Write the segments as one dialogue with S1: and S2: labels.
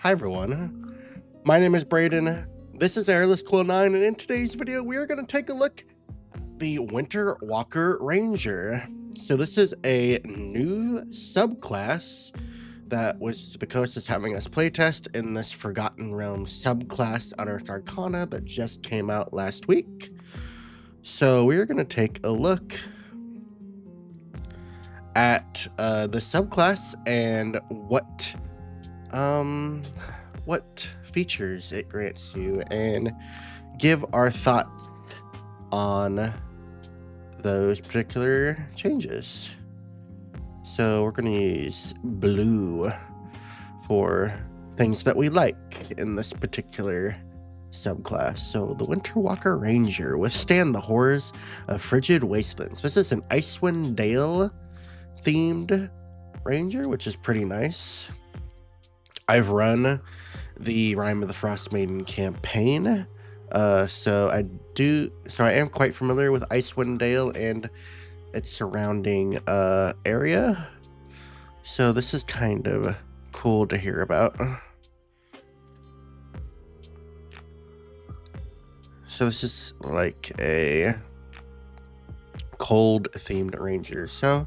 S1: Hi everyone, my name is Braden, this is Airless Cool 9, and in today's video we are going to take a look at the Winter Walker Ranger. So this is a new subclass that was the coast is having us playtest in this Forgotten Realms subclass Unearthed Arcana that just came out last week. So we're going to take a look at the subclass and what features it grants you and give our thoughts on those particular changes. So we're going to use blue for things that we like in this particular subclass. So the Winter Walker Ranger, withstand the horrors of frigid wastelands. This is an Icewind Dale themed ranger, which is pretty nice. I've run the Rime of the Frost Maiden campaign, so I am quite familiar with Icewind Dale and its surrounding area. So this is kind of cool to hear about. So this is like a cold themed ranger. So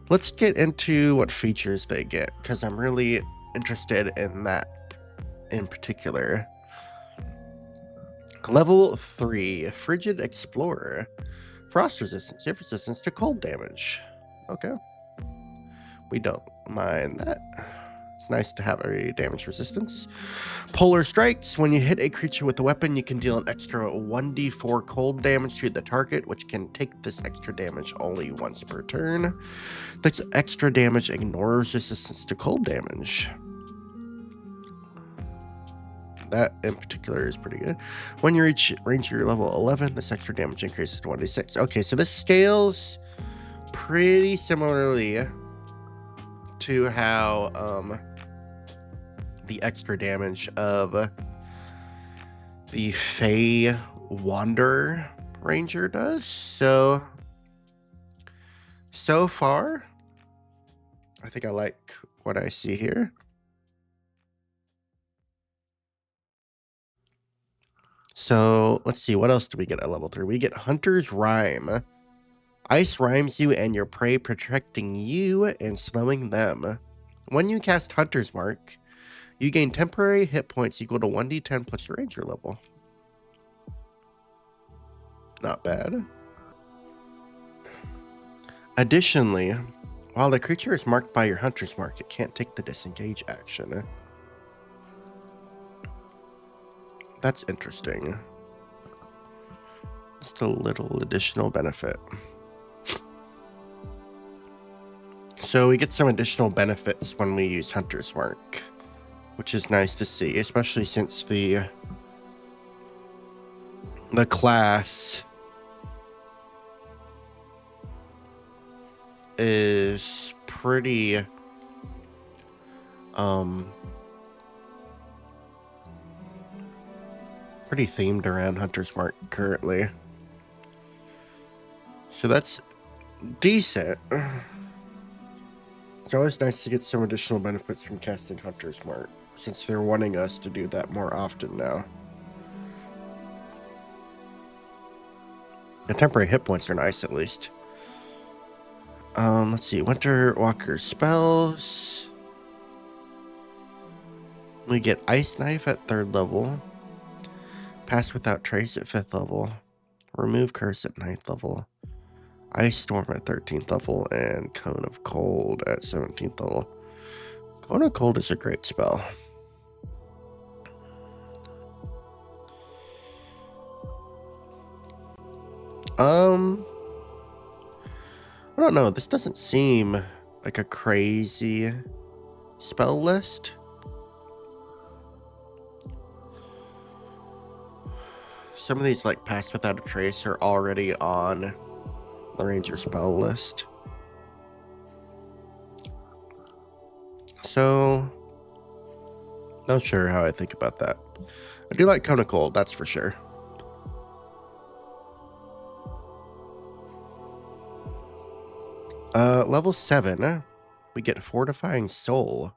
S1: let's get into what features they get, because I'm really interested in that in particular. Level 3, Frigid Explorer. Frost resistance, if resistance to cold damage. Okay. We don't mind that. It's nice to have a damage resistance. Polar Strikes. When you hit a creature with a weapon, you can deal an extra 1d4 cold damage to the target, which can take this extra damage only once per turn. This extra damage ignores resistance to cold damage. That in particular is pretty good. When you reach Ranger level 11, this extra damage increases to 1d6. Okay, so this scales pretty similarly to how the extra damage of the Fey Wanderer Ranger does. So far, I think I like what I see here. So let's see, what else do we get at level 3? We get Hunter's Rime. Ice rhymes you and your prey, protecting you and slowing them. When you cast Hunter's Mark, you gain temporary hit points equal to 1d10 plus your ranger level. Not bad. Additionally, while the creature is marked by your Hunter's Mark, it can't take the disengage action. That's interesting. Just a little additional benefit. So we get some additional benefits when we use Hunter's Mark, which is nice to see, especially since the class is pretty themed around Hunter's Mark currently. So that's decent. It's always nice to get some additional benefits from casting Hunter's Mark, since they're wanting us to do that more often now. The temporary hit points are nice, at least. Let's see, Winter Walker spells. We get Ice Knife at 3rd level. Pass Without Trace at 5th level. Remove Curse at 9th level. Ice Storm at 13th level. And Cone of Cold at 17th level. Cone of Cold is a great spell. I don't know. This doesn't seem like a crazy spell list. Some of these, like Pass Without a Trace, are already on the Ranger spell list. So, not sure how I think about that. I do like Cone of Cold, that's for sure. Level 7, we get Fortifying Soul.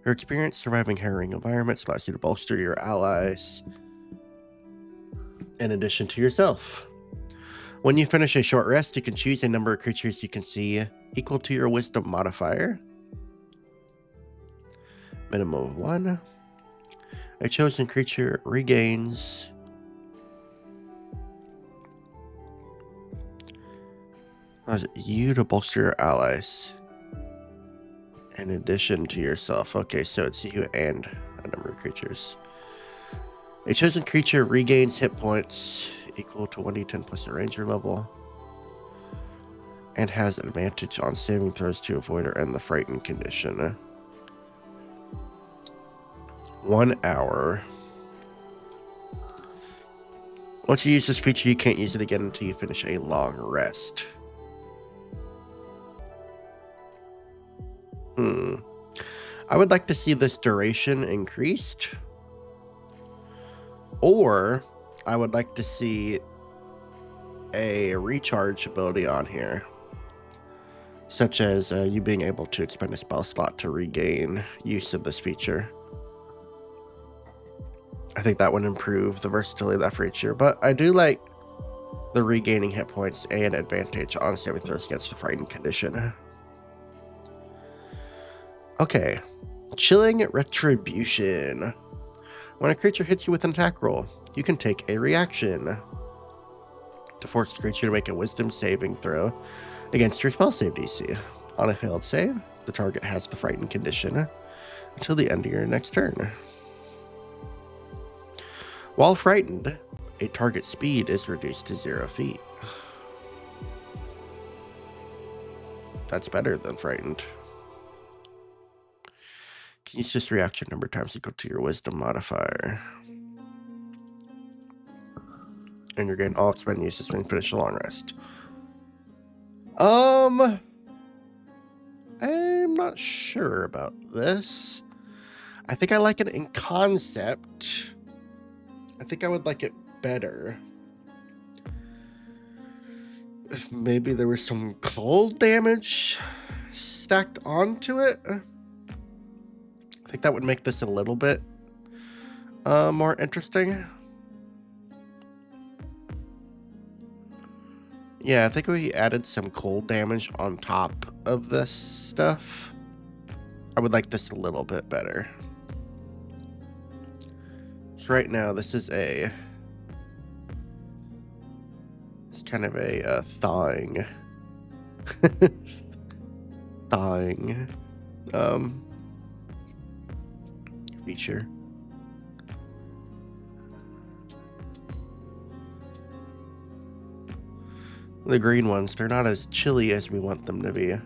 S1: Your experience surviving harrowing environments allows you to bolster your allies in addition to yourself. When you finish a short rest, you can choose a number of creatures you can see equal to your wisdom modifier. Minimum of 1. A chosen creature regains you to bolster your allies in addition to yourself. Okay, so it's you and a number of creatures. A chosen creature regains hit points equal to 1d10 plus the ranger level and has advantage on saving throws to avoid or end the frightened condition. 1 hour. Once you use this feature, you can't use it again until you finish a long rest. I would like to see this duration increased. Or I would like to see a recharge ability on here. Such as you being able to expend a spell slot to regain use of this feature. I think that would improve the versatility of that feature, but I do like the regaining hit points and advantage on saving throws against the frightened condition. Okay, Chilling Retribution. When a creature hits you with an attack roll, you can take a reaction to force the creature to make a wisdom saving throw against your spell save DC. On a failed save, the target has the frightened condition until the end of your next turn. While frightened, a target speed is reduced to 0 feet. That's better than frightened. Can use this reaction number of times equal to your wisdom modifier. And you're getting all expended uses when you finish a long rest. I'm not sure about this. I think I like it in concept. I think I would like it better if maybe there was some cold damage stacked onto it. I think that would make this a little bit more interesting. Yeah, I think we added some cold damage on top of this stuff. I would like this a little bit better. So right now, this is it's kind of a thawing feature. The green ones, they're not as chilly as we want them to be.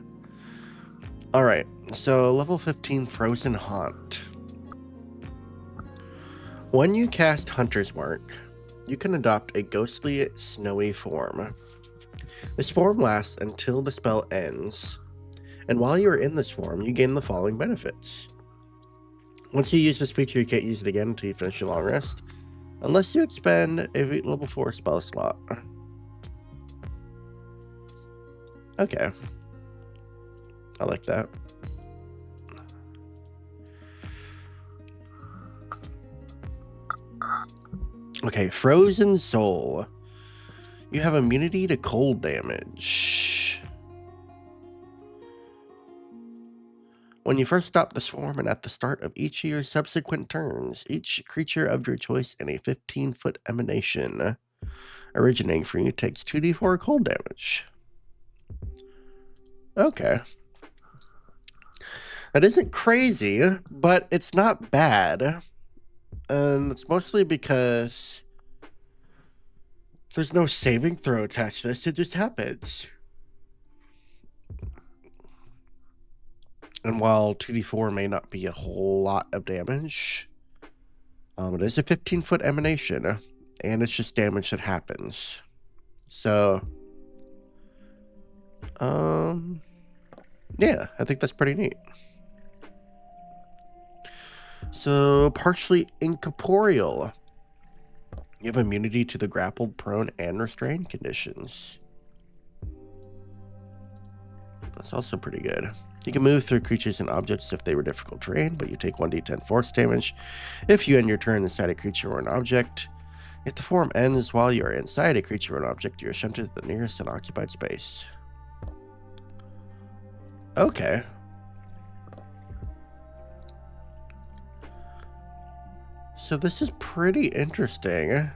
S1: Alright, so level 15 Frozen Haunt. When you cast Hunter's Mark, you can adopt a ghostly, snowy form. This form lasts until the spell ends, and while you are in this form, you gain the following benefits. Once you use this feature, you can't use it again until you finish your long rest, unless you expend a level 4 spell slot. Okay. I like that. Okay, Frozen Soul. You have immunity to cold damage. When you first stop this form and at the start of each of your subsequent turns, each creature of your choice in a 15-foot emanation originating from you takes 2d4 cold damage. Okay. That isn't crazy, but it's not bad. And it's mostly because there's no saving throw attached to this. It just happens. And while 2d4 may not be a whole lot of damage, it is a 15-foot emanation, and it's just damage that happens. So, yeah, I think that's pretty neat. So, partially incorporeal. You have immunity to the grappled, prone, and restrained conditions. That's also pretty good. You can move through creatures and objects if they were difficult terrain, but you take 1d10 force damage if you end your turn inside a creature or an object. If the form ends while you are inside a creature or an object, you are shunted to the nearest unoccupied space. Okay. So this is pretty interesting.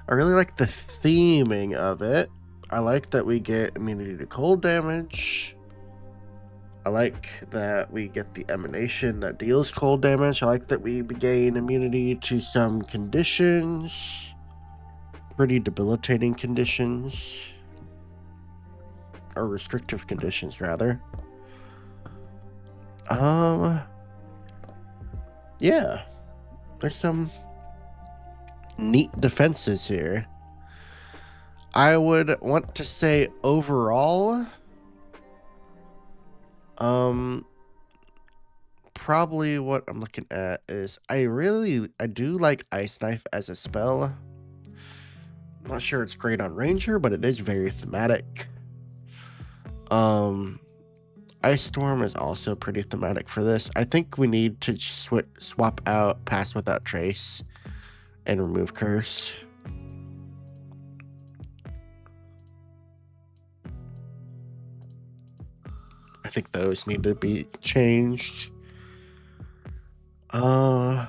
S1: I really like the theming of it. I like that we get immunity to cold damage. I like that we get the emanation that deals cold damage. I like that we gain immunity to some conditions. Pretty debilitating conditions. Or restrictive conditions, rather. Yeah. There's some neat defenses here. I would want to say overall, probably what I'm looking at is I do like Ice Knife as a spell. I'm not sure it's great on Ranger, but it is very thematic. Ice Storm is also pretty thematic for this. I think we need to swap out Pass Without Trace and remove Curse. I think those need to be changed. I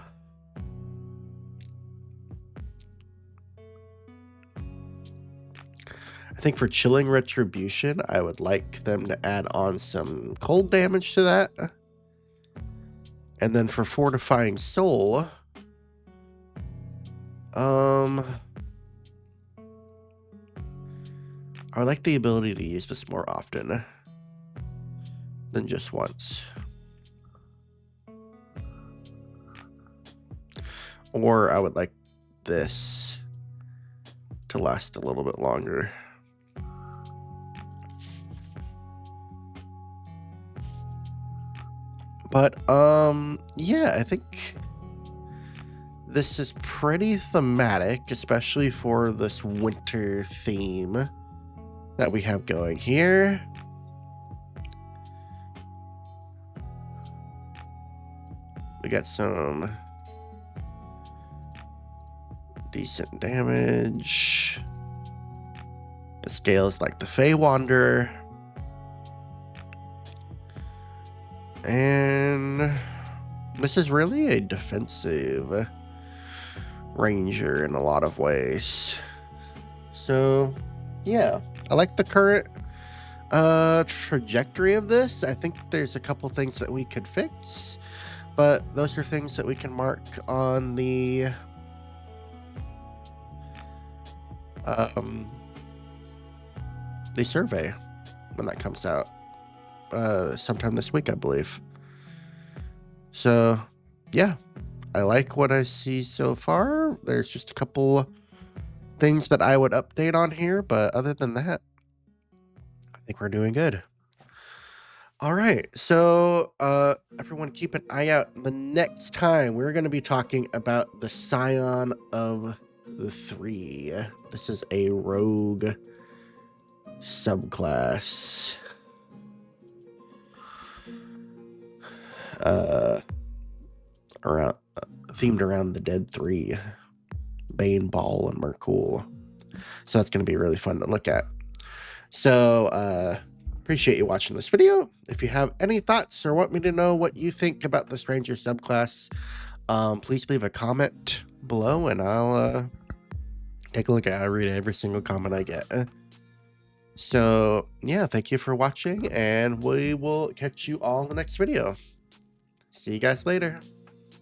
S1: think for Chilling Retribution, I would like them to add on some cold damage to that. And then for Fortifying Soul, I would like the ability to use this more often than just once. Or I would like this to last a little bit longer. But, yeah, I think this is pretty thematic, especially for this winter theme that we have going here. We got some decent damage. It scales like the Fey Wanderer. And this is really a defensive Ranger in a lot of ways. So, yeah, I like the current trajectory of this. I think there's a couple things that we could fix, but those are things that we can mark on the survey when that comes out sometime this week, I believe. So, yeah, I like what I see so far. There's just a couple things that I would update on here, but other than that, I think we're doing good. All right, so everyone keep an eye out. The next time we're going to be talking about the Scion of the Three. This is a rogue subclass. Themed around the Dead Three, Bane, Ball, and Merkul. So that's going to be really fun to look at. So appreciate you watching this video. If you have any thoughts or want me to know what you think about this Ranger subclass, please leave a comment below and I'll take a look at it. I read every single comment I get. So yeah, thank you for watching and we will catch you all in the next video. See you guys later.